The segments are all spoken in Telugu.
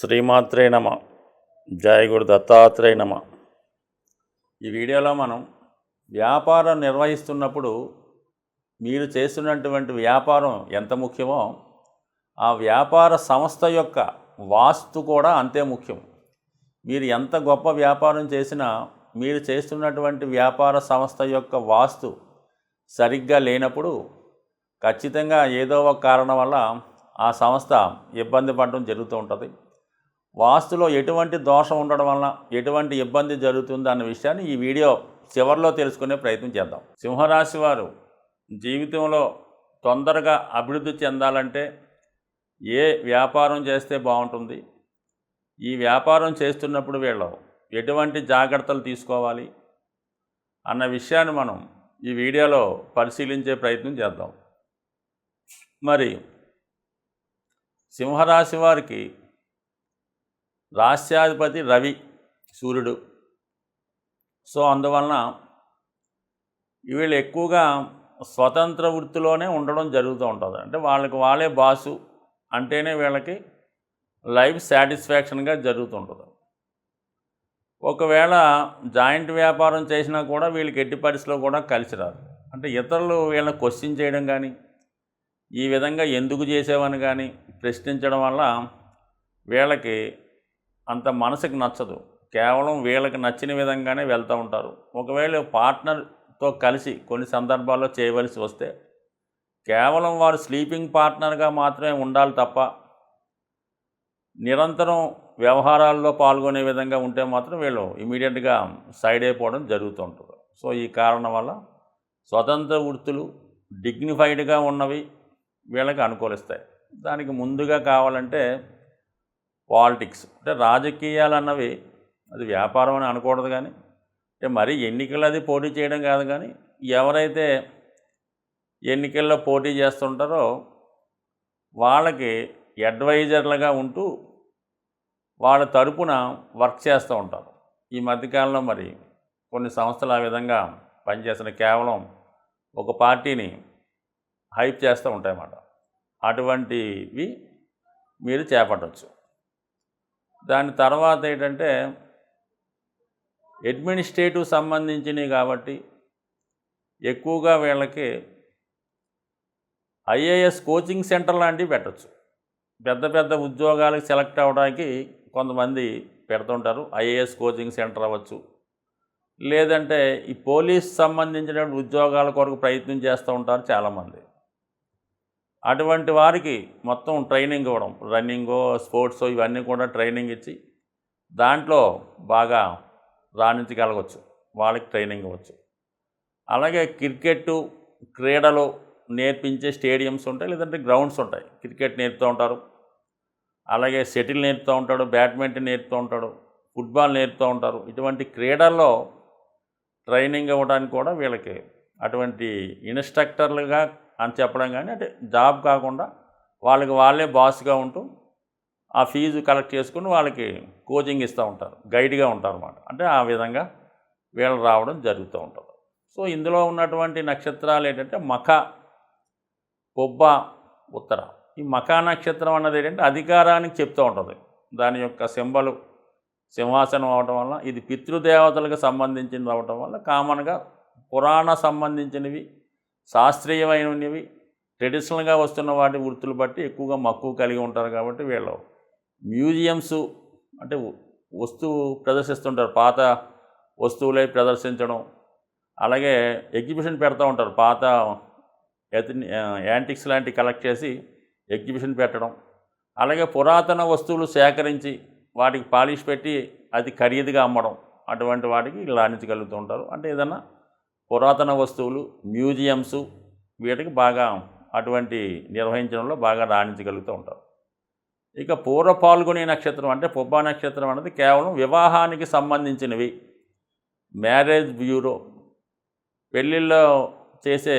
శ్రీమాత్రే నమ. జయ గురు దత్తాత్రేయ నమ. ఈ వీడియోలో మనం వ్యాపారం నిర్వహిస్తున్నప్పుడు మీరు చేస్తున్నటువంటి వ్యాపారం ఎంత ముఖ్యమో ఆ వ్యాపార సంస్థ యొక్క వాస్తు కూడా అంతే ముఖ్యం. మీరు ఎంత గొప్ప వ్యాపారం చేసినా మీరు చేస్తున్నటువంటి వ్యాపార సంస్థ యొక్క వాస్తు సరిగ్గా లేనప్పుడు ఖచ్చితంగా ఏదో ఒక కారణం వల్ల ఆ సంస్థ ఇబ్బంది పడడం జరుగుతూ ఉంటుంది. వాస్తులో ఎటువంటి దోషం ఉండడం వలన ఎటువంటి ఇబ్బంది జరుగుతుంది అన్న విషయాన్ని ఈ వీడియో చివరిలో తెలుసుకునే ప్రయత్నం చేద్దాం. సింహరాశి వారు జీవితంలో తొందరగా అభివృద్ధి చెందాలంటే ఏ వ్యాపారం చేస్తే బాగుంటుంది, ఈ వ్యాపారం చేస్తున్నప్పుడు వీళ్ళు ఎటువంటి జాగ్రత్తలు తీసుకోవాలి అన్న విషయాన్ని మనం ఈ వీడియోలో పరిశీలించే ప్రయత్నం చేద్దాం. మరి సింహరాశి వారికి రాశ్యాధిపతి రవి సూర్యుడు. సో అందువలన వీళ్ళు ఎక్కువగా స్వతంత్ర వృత్తిలోనే ఉండడం జరుగుతూ ఉంటుంది. అంటే వాళ్ళే బాసు అంటేనే వీళ్ళకి లైఫ్ సాటిస్ఫాక్షన్గా జరుగుతుంటుంది. ఒకవేళ జాయింట్ వ్యాపారం చేసినా కూడా వీళ్ళకి ఎట్టి పరిస్థితిలో కూడా కలిసి రాదు. అంటే ఇతరులు వీళ్ళని క్వశ్చన్ చేయడం కానీ ఈ విధంగా ఎందుకు చేసేవని కానీ ప్రశ్నించడం వల్ల వీళ్ళకి అంత మనసుకు నచ్చదు. కేవలం వీళ్ళకి నచ్చిన విధంగానే వెళ్తూ ఉంటారు. ఒకవేళ పార్ట్నర్తో కలిసి కొన్ని సందర్భాల్లో చేయవలసి వస్తే కేవలం వారు స్లీపింగ్ పార్ట్నర్గా మాత్రమే ఉండాలి తప్ప నిరంతరం వ్యవహారాల్లో పాల్గొనే విధంగా ఉంటే మాత్రం వీళ్ళు ఇమీడియట్గా సైడ్ అయిపోవడం జరుగుతూ ఉంటుంది. సో ఈ కారణం వల్ల స్వతంత్ర వృత్తులు డిగ్నిఫైడ్గా ఉన్నవి వీళ్ళకి అనుకూలిస్తాయి. దానికి ముందుగా కావాలంటే పాలిటిక్స్ అంటే రాజకీయాలు అన్నవి అది వ్యాపారం అని అనకూడదు, కానీ అంటే మరీ ఎన్నికలు అది పోటీ చేయడం కాదు, కానీ ఎవరైతే ఎన్నికల్లో పోటీ చేస్తుంటారో వాళ్ళకి అడ్వైజర్లుగా ఉంటూ వాళ్ళ తరపున వర్క్ చేస్తూ ఉంటారు. ఈ మధ్యకాలంలో మరి కొన్ని సంస్థలు ఆ విధంగా పనిచేసిన కేవలం ఒక పార్టీని హైప్ చేస్తూ ఉంటాయన్నమాట. అటువంటివి మీరు చేపట్టవచ్చు. దాని తర్వాత ఏంటంటే అడ్మినిస్ట్రేటివ్ సంబంధించినవి కాబట్టి ఎక్కువగా వీళ్ళకి ఐఏఎస్ కోచింగ్ సెంటర్ లాంటివి పెట్టచ్చు. పెద్ద పెద్ద ఉద్యోగాలకు సెలెక్ట్ అవ్వడానికి కొంతమంది పెడుతుంటారు. ఐఏఎస్ కోచింగ్ సెంటర్ అవ్వచ్చు, లేదంటే ఈ పోలీస్ సంబంధించిన ఉద్యోగాల కొరకు ప్రయత్నం చేస్తూ ఉంటారు చాలామంది. అటువంటి వారికి మొత్తం ట్రైనింగ్ ఇవ్వడం, రన్నింగో స్పోర్ట్స్ ఇవన్నీ కూడా ట్రైనింగ్ ఇచ్చి దాంట్లో బాగా రాణించగలగవచ్చు, వాళ్ళకి ట్రైనింగ్ ఇవ్వచ్చు. అలాగే క్రికెట్టు క్రీడలు నేర్పించే స్టేడియంస్ ఉంటాయి, లేదంటే గ్రౌండ్స్ ఉంటాయి. క్రికెట్ నేర్పుతూ ఉంటారు, అలాగే షటిల్ నేర్పుతూ ఉంటాడు, బ్యాడ్మింటన్ నేర్పుతూ ఉంటాడు, ఫుట్బాల్ నేర్పుతూ ఉంటారు. ఇటువంటి క్రీడల్లో ట్రైనింగ్ ఇవ్వడానికి కూడా వీళ్ళకి అటువంటి ఇన్స్ట్రక్టర్లుగా అని చెప్పడం కానీ, అంటే జాబ్ కాకుండా వాళ్ళే బాస్గా ఉంటూ ఆ ఫీజు కలెక్ట్ చేసుకుని వాళ్ళకి కోచింగ్ ఇస్తూ ఉంటారు, గైడ్గా ఉంటారు అన్నమాట. అంటే ఆ విధంగా వీళ్ళు రావడం జరుగుతూ ఉంటుంది. సో ఇందులో ఉన్నటువంటి నక్షత్రాలు ఏంటంటే మఖ, పొబ్బ, ఉత్తర. ఈ మఖా నక్షత్రం అన్నది ఏంటంటే అధికారానికి చెప్తూ ఉంటుంది. దాని యొక్క సింబలు సింహాసనం అవటం వల్ల ఇది పితృదేవతలకు సంబంధించినది అవటం వల్ల కామన్గా పురాణ సంబంధించినవి, శాస్త్రీయమైనవి, ట్రెడిషనల్గా వస్తున్న వాటి వృత్తులు బట్టి ఎక్కువగా మక్కువ కలిగి ఉంటారు. కాబట్టి వీళ్ళు మ్యూజియంస్ అంటే వస్తువు ప్రదర్శిస్తుంటారు, పాత వస్తువులే ప్రదర్శించడం, అలాగే ఎగ్జిబిషన్ పెడతా ఉంటారు. పాత యాంటిక్స్ లాంటివి కలెక్ట్ చేసి ఎగ్జిబిషన్ పెట్టడం, అలాగే పురాతన వస్తువులు సేకరించి వాటికి పాలిష్ పెట్టి అది ఖరీదుగా అమ్మడం, అటువంటి వాటికి రాణించగలుగుతూ ఉంటారు. అంటే ఏదన్నా పురాతన వస్తువులు, మ్యూజియంసు వీటికి బాగా అటువంటి నిర్వహించడంలో బాగా రాణించగలుగుతూ ఉంటారు. ఇక పూర్వ పాల్గొనే నక్షత్రం అంటే పొబ్బా నక్షత్రం అనేది కేవలం వివాహానికి సంబంధించినవి, మ్యారేజ్ బ్యూరో, పెళ్ళిళ్ళలో చేసే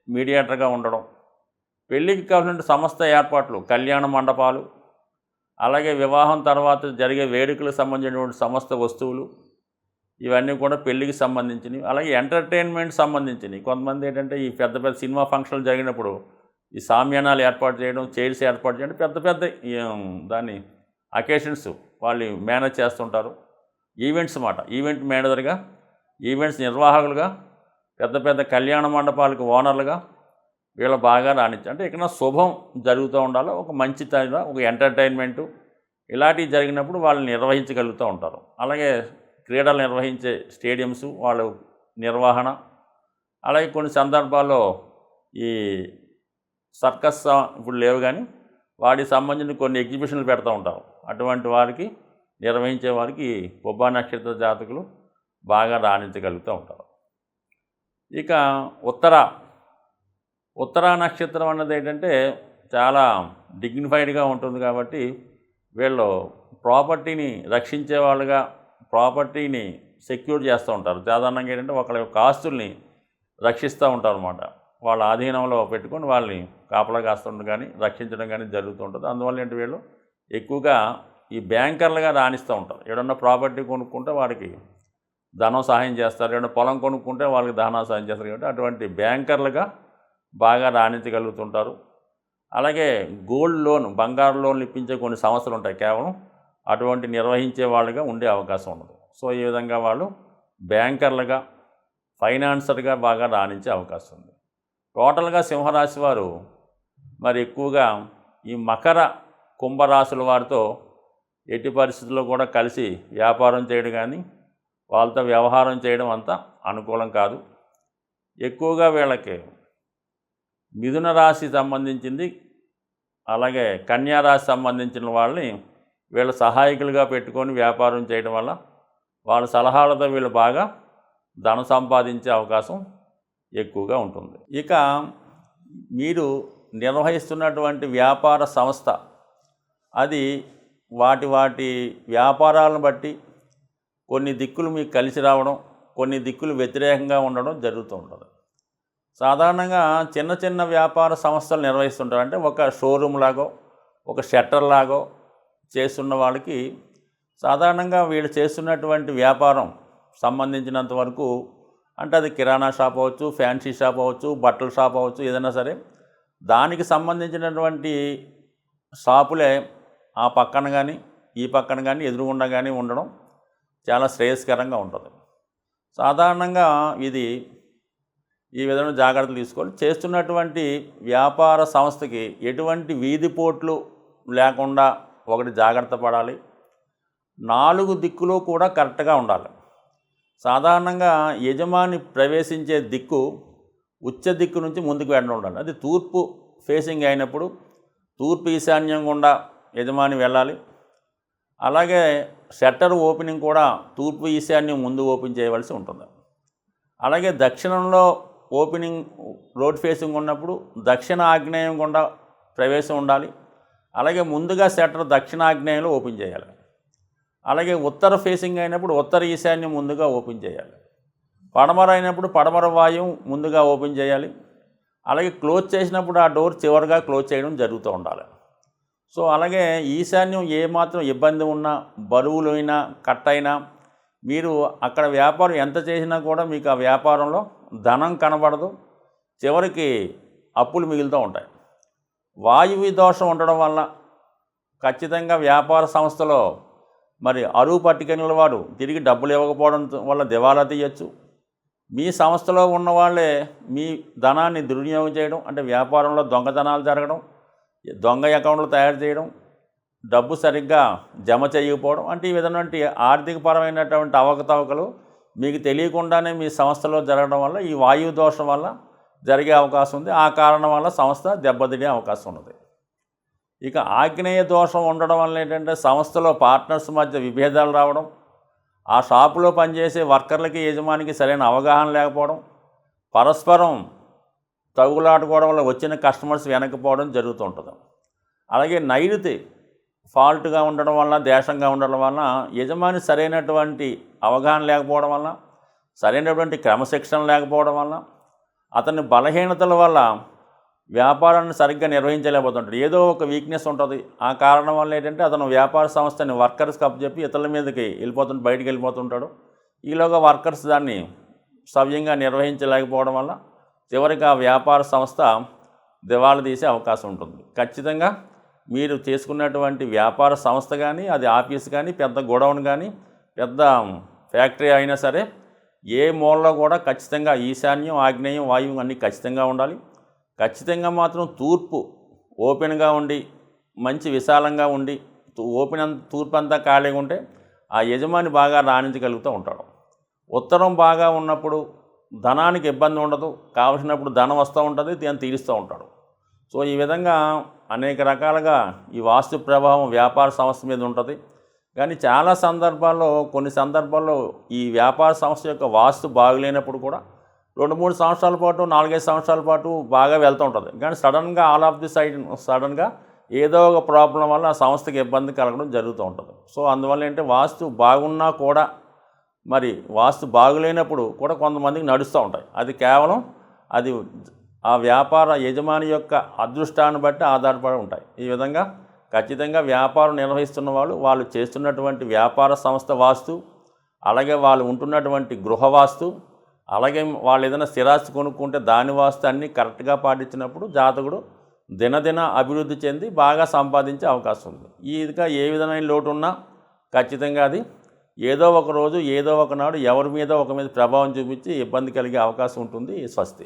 మీడియేటర్గా ఉండడం, పెళ్ళికి కావాల్సిన సమస్త ఏర్పాట్లు, కళ్యాణ మండపాలు, అలాగే వివాహం తర్వాత జరిగే వేడుకలకు సంబంధించినటువంటి సమస్త వస్తువులు, ఇవన్నీ కూడా పెళ్ళికి సంబంధించినవి. అలాగే ఎంటర్టైన్మెంట్ సంబంధించినవి. కొంతమంది ఏంటంటే ఈ పెద్ద పెద్ద సినిమా ఫంక్షన్లు జరిగినప్పుడు ఈ సామ్యానాలు ఏర్పాటు చేయడం, చైర్స్ ఏర్పాటు చేయడం, పెద్ద పెద్ద దాన్ని అకేషన్స్ వాళ్ళు మేనేజ్ చేస్తుంటారు. ఈవెంట్స్ ఈవెంట్ మేనేజర్గా, ఈవెంట్స్ నిర్వాహకులుగా, పెద్ద పెద్ద కళ్యాణ మండపాలకు ఓనర్లుగా వీళ్ళు బాగా రాణించారు. అంటే ఎక్కడైనా శుభం జరుగుతూ ఉండాలి, ఒక మంచి తన ఒక ఎంటర్టైన్మెంటు ఇలాంటివి జరిగినప్పుడు వాళ్ళు నిర్వహించగలుగుతూ ఉంటారు. అలాగే క్రీడలు నిర్వహించే స్టేడియంసు వాళ్ళు నిర్వహణ, అలాగే కొన్ని సందర్భాల్లో ఈ సర్కస్ ఇప్పుడు లేవు కానీ వాటికి సంబంధించిన కొన్ని ఎగ్జిబిషన్లు పెడతా ఉంటారు. అటువంటి వారికి నిర్వహించే వారికి పుబ్బా నక్షత్ర జాతకులు బాగా రాణించగలుగుతూ ఉంటారు. ఇక ఉత్తరా నక్షత్రం అన్నది ఏంటంటే చాలా డిగ్నిఫైడ్గా ఉంటుంది కాబట్టి వీళ్ళు ప్రాపర్టీని రక్షించే వాళ్ళుగా, ప్రాపర్టీని సెక్యూర్ చేస్తూ ఉంటారు. సాధారణంగా ఏంటంటే ఒకళ్ళ యొక్క ఆస్తుల్ని రక్షిస్తూ ఉంటారు అన్నమాట. వాళ్ళ ఆధీనంలో పెట్టుకొని వాళ్ళని కాపలా కాస్తుండడం కానీ రక్షించడం కానీ జరుగుతూ ఉంటుంది. అందువల్ల ఏంటి వీళ్ళు ఎక్కువగా ఈ బ్యాంకర్లుగా రాణిస్తూ ఉంటారు. ఏదన్నా ప్రాపర్టీ కొనుక్కుంటే వాడికి ధనం సహాయం చేస్తారు, ఏదైనా పొలం కొనుక్కుంటే వాళ్ళకి ధనం సహాయం చేస్తారు. కాబట్టి అటువంటి బ్యాంకర్లుగా బాగా రాణించగలుగుతుంటారు. అలాగే గోల్డ్ లోన్, బంగారు లోన్లు ఇప్పించే కొన్ని సంస్థలు ఉంటాయి, కేవలం అటువంటి నిర్వహించే వాళ్ళుగా ఉండే అవకాశం ఉండదు. సో ఈ విధంగా వాళ్ళు బ్యాంకర్లుగా, ఫైనాన్సర్గా బాగా రాణించే అవకాశం ఉంది. టోటల్గా సింహరాశి వారు మరి ఎక్కువగా ఈ మకర కుంభరాశుల వారితో ఎట్టి పరిస్థితుల్లో కూడా కలిసి వ్యాపారం చేయడం కానీ వాళ్ళతో వ్యవహారం చేయడం అంత అనుకూలం కాదు. ఎక్కువగా వీళ్ళకి మిథున రాశి సంబంధించింది, అలాగే కన్యా రాశి సంబంధించిన వాళ్ళని వీళ్ళ సహాయకులుగా పెట్టుకొని వ్యాపారం చేయడం వల్ల వాళ్ళ సలహాలతో వీళ్ళు బాగా ధనం సంపాదించే అవకాశం ఎక్కువగా ఉంటుంది. ఇక మీరు నిర్వహిస్తున్నటువంటి వ్యాపార సంస్థ అది వాటి వ్యాపారాలను బట్టి కొన్ని దిక్కులు మీకు కలిసి రావడం, కొన్ని దిక్కులు వ్యతిరేకంగా ఉండడం జరుగుతూ ఉంటుంది. సాధారణంగా చిన్న చిన్న వ్యాపార సంస్థలు నిర్వహిస్తుంటారు. అంటే ఒక షోరూమ్ లాగో, ఒక షట్టర్ లాగో చేస్తున్న వాళ్ళకి సాధారణంగా వీళ్ళు చేస్తున్నటువంటి వ్యాపారం సంబంధించినంత వరకు, అంటే అది కిరాణా షాప్ అవ్వచ్చు, ఫ్యాన్సీ షాప్ అవ్వచ్చు, బట్టల షాప్ అవ్వచ్చు, ఏదైనా సరే దానికి సంబంధించినటువంటి షాపులే ఆ పక్కన కానీ ఈ పక్కన కానీ ఎదురుగుండా కానీ ఉండడం చాలా శ్రేయస్కరంగా ఉంటుంది. సాధారణంగా ఇది ఈ విధంగా జాగ్రత్తలు తీసుకోవాలి. చేస్తున్నటువంటి వ్యాపార సంస్థకి ఎటువంటి వీధిపోట్లు లేకుండా ఒకటి జాగ్రత్త పడాలి. 4 దిక్కులు కూడా కరెక్ట్గా ఉండాలి. సాధారణంగా యజమాని ప్రవేశించే దిక్కు ఉచ్చ దిక్కు నుంచి ముందుకు వెళ్ళడం ఉండాలి. అది తూర్పు ఫేసింగ్ అయినప్పుడు తూర్పు ఈశాన్యం గుండా యజమాని వెళ్ళాలి. అలాగే షట్టర్ ఓపెనింగ్ కూడా తూర్పు ఈశాన్యం ముందు ఓపెన్ చేయవలసి ఉంటుంది. అలాగే దక్షిణంలో ఓపెనింగ్ రోడ్ ఫేసింగ్ ఉన్నప్పుడు దక్షిణ ఆగ్నేయం గుండా ప్రవేశం ఉండాలి. అలాగే ముందుగా షట్టర్ దక్షిణాగ్నేయంలో ఓపెన్ చేయాలి. అలాగే ఉత్తర ఫేసింగ్ అయినప్పుడు ఉత్తర ఈశాన్యం ముందుగా ఓపెన్ చేయాలి. పడమర అయినప్పుడు పడమర వాయువు ముందుగా ఓపెన్ చేయాలి. అలాగే క్లోజ్ చేసినప్పుడు ఆ డోర్ చివరిగా క్లోజ్ చేయడం జరుగుతూ ఉండాలి. సో అలాగే ఈశాన్యం ఏమాత్రం ఇబ్బంది ఉన్నా, బరువులైనా కట్టయినా మీరు అక్కడ వ్యాపారం ఎంత చేసినా కూడా మీకు ఆ వ్యాపారంలో ధనం కనబడదు, చివరికి అప్పులు మిగులుతూ ఉంటాయి. వాయువు దోషం ఉండడం వల్ల ఖచ్చితంగా వ్యాపార సంస్థలో మరి అరువు పట్టుకెళ్ళిన వాడు తిరిగి డబ్బులు ఇవ్వకపోవడం వల్ల దివాలా తీయచ్చు. మీ సంస్థలో ఉన్న వాళ్ళే మీ ధనాన్ని దుర్వినియోగం చేయడం, అంటే వ్యాపారంలో దొంగతనాలు జరగడం, దొంగ అకౌంట్లు తయారు చేయడం, డబ్బు సరిగ్గా జమ చేయకపోవడం, అంటే ఈ విధమైనటువంటి ఆర్థికపరమైనటువంటి అవకతవకలు మీకు తెలియకుండానే మీ సంస్థలో జరగడం వల్ల ఈ వాయువు దోషం వల్ల జరిగే అవకాశం ఉంది. ఆ కారణం వల్ల సంస్థ దెబ్బతినే అవకాశం ఉన్నది. ఇక ఆగ్నేయ దోషం ఉండడం వల్ల ఏంటంటే సంస్థలో పార్ట్నర్స్ మధ్య విభేదాలు రావడం, ఆ షాపులో పనిచేసే వర్కర్లకి యజమానికి సరైన అవగాహన లేకపోవడం, పరస్పరం తగులాడుకోవడం వల్ల వచ్చిన కస్టమర్స్ వెనకపోవడం జరుగుతూ ఉంటుంది. అలాగే నైరుతి ఫాల్ట్గా ఉండడం వల్ల, దేశంగా ఉండడం వల్ల యజమాని సరైనటువంటి అవగాహన లేకపోవడం వల్ల, సరైనటువంటి క్రమశిక్షణ లేకపోవడం వల్ల, అతని బలహీనతల వల్ల వ్యాపారాన్ని సరిగ్గా నిర్వహించలేకపోతుంటాడు. ఏదో ఒక వీక్నెస్ ఉంటుంది. ఆ కారణం వల్ల ఏంటంటే అతను వ్యాపార సంస్థని వర్కర్స్కి అప్పచెప్పి ఇతరుల మీదకి బయటికి వెళ్ళిపోతుంటాడు. ఈలోగా వర్కర్స్ దాన్ని సవ్యంగా నిర్వహించలేకపోవడం వల్ల చివరికి ఆ వ్యాపార సంస్థ దివాళా తీసే అవకాశం ఉంటుంది. ఖచ్చితంగా మీరు చేసుకున్నటువంటి వ్యాపార సంస్థ కానీ, అది ఆఫీస్ కానీ, పెద్ద గోడౌన్ కానీ, పెద్ద ఫ్యాక్టరీ అయినా సరే, ఏ మూలలో కూడా ఖచ్చితంగా ఈశాన్యం, ఆగ్నేయం, వాయువ్యం అన్నీ ఖచ్చితంగా ఉండాలి. ఖచ్చితంగా మాత్రం తూర్పు ఓపెన్గా ఉండి, మంచి విశాలంగా ఉండి, తూర్పు అంతా ఖాళీగా ఉంటే ఆ యజమాని బాగా రాణించగలుగుతూ ఉంటాడు. ఉత్తరం బాగా ఉన్నప్పుడు ధనానికి ఇబ్బంది ఉండదు, కావలసినప్పుడు ధనం వస్తూ ఉంటుంది, దాన్ని తీరుస్తూ ఉంటాడు. సో ఈ విధంగా అనేక రకాలుగా ఈ వాస్తు ప్రభావం వ్యాపార సంస్థ మీద ఉంటుంది. కానీ చాలా సందర్భాల్లో, కొన్ని సందర్భాల్లో ఈ వ్యాపార సంస్థ యొక్క వాస్తు బాగులేనప్పుడు కూడా 2-3 సంవత్సరాల పాటు, 4-5 సంవత్సరాల పాటు బాగా వెళ్తూ ఉంటుంది. కానీ సడన్గా ఆల్ ఆఫ్ ది సడన్గా ఏదో ఒక ప్రాబ్లం వల్ల ఆ సంస్థకి ఇబ్బంది కలగడం జరుగుతూ ఉంటుంది. సో అందువల్ల ఏంటంటే వాస్తు బాగున్నా కూడా, మరి వాస్తు బాగులేనప్పుడు కూడా కొంతమందికి నడుస్తూ ఉంటాయి. అది కేవలం అది ఆ వ్యాపార యజమాని యొక్క అదృష్టాన్ని బట్టి ఆధారపడి ఉంటాయి. ఈ విధంగా ఖచ్చితంగా వ్యాపారం నిర్వహిస్తున్న వాళ్ళు చేస్తున్నటువంటి వ్యాపార సంస్థ వాస్తు, అలాగే వాళ్ళు ఉంటున్నటువంటి గృహ వాస్తు, అలాగే వాళ్ళు ఏదైనా స్థిరాస్తి కొనుక్కుంటే దాని వాస్తు అన్నీ కరెక్ట్గా పాటించినప్పుడు జాతకుడు దినదిన అభివృద్ధి చెంది బాగా సంపాదించే అవకాశం ఉంది. ఇదిగా ఏ విధమైన లోటు ఉన్నా ఖచ్చితంగా అది ఏదో ఒక రోజు, ఏదో ఒకనాడు ఎవరి మీద ప్రభావం చూపించి ఇబ్బంది కలిగే అవకాశం ఉంటుంది. స్వస్తి.